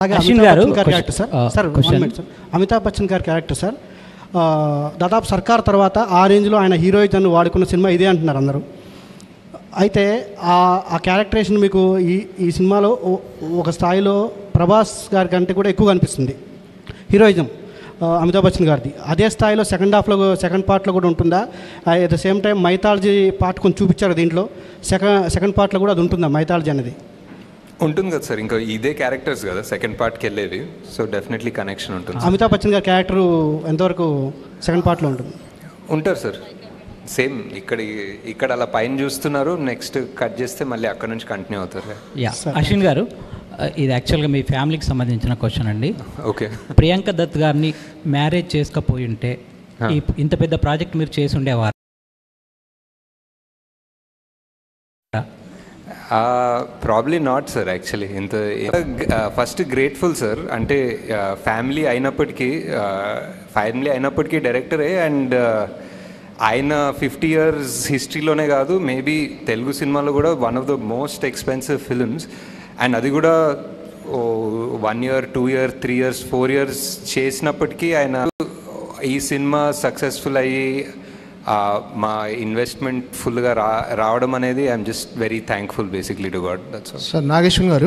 అలాగే అశ్విన్ అమితాబ్ గారు బచ్చన్ గారి character sir 1 minute sir. Amitabh Bachchan గారి క్యారెక్టర్ సార్ దాదాపు సర్కార్ తర్వాత ఆ రేంజ్లో ఆయన హీరోయిజం వాడుకున్న సినిమా ఇదే అంటున్నారు అందరూ. అయితే ఆ క్యారెక్టరేషన్ మీకు ఈ సినిమాలో ఒక స్థాయిలో ప్రభాస్ గారి కంటే కూడా ఎక్కువ అనిపిస్తుంది హీరోయిజం అమితాబ్ బచ్చన్ గారిది. అదే స్థాయిలో సెకండ్ పార్ట్లో కూడా ఉంటుందా? At the same time mythology part కొంచెం చూపించారు దీంట్లో. సెకండ్ పార్ట్లో కూడా అది ఉంటుందా మైథాలజీ అనేది? ఉంటుంది కదా సార్, ఇంకా ఇదే క్యారెక్టర్స్ కదా సెకండ్ పార్ట్కి వెళ్ళేవి, సో డెఫినెట్లీ కనెక్షన్ ఉంటుంది. అమితాబ్ బచ్చన్ గారి క్యారెక్టర్ ఎంతవరకు సెకండ్ పార్ట్లో ఉంటుంది? ఉంటారు సార్, సేమ్ ఇక్కడ అలా పైన చూస్తున్నారు, నెక్స్ట్ కట్ చేస్తే మళ్ళీ అక్కడ నుంచి కంటిన్యూ అవుతారు. యా అశ్విన్ గారు, ఇది యాక్చువల్గా మీ ఫ్యామిలీకి సంబంధించిన క్వశ్చన్ అండి. ఓకే, ప్రియాంక దత్ గారిని మ్యారేజ్ చేసుకపోయి ఉంటే ఇంత పెద్ద ప్రాజెక్ట్ మీరు చేసి ఉండేవారు? Probably not sir. యాక్చువల్లీ ఇంత ఫస్ట్ గ్రేట్ఫుల్ సార్, అంటే ఫ్యామిలీ అయినప్పటికీ డైరెక్టరే, అండ్ ఆయన 50 years హిస్టరీలోనే కాదు, మేబీ తెలుగు సినిమాలో కూడా one of the most expensive films. And అది కూడా 1 year, 2 years, 3 years, 4 years చేసినప్పటికీ ఆయన ఈ సినిమా సక్సెస్ఫుల్ అయ్యి మా ఇన్వెస్ట్మెంట్ ఫుల్గా రావడం అనేది I'm just very thankful basically to God. That's all. Sir Nageshwar గారు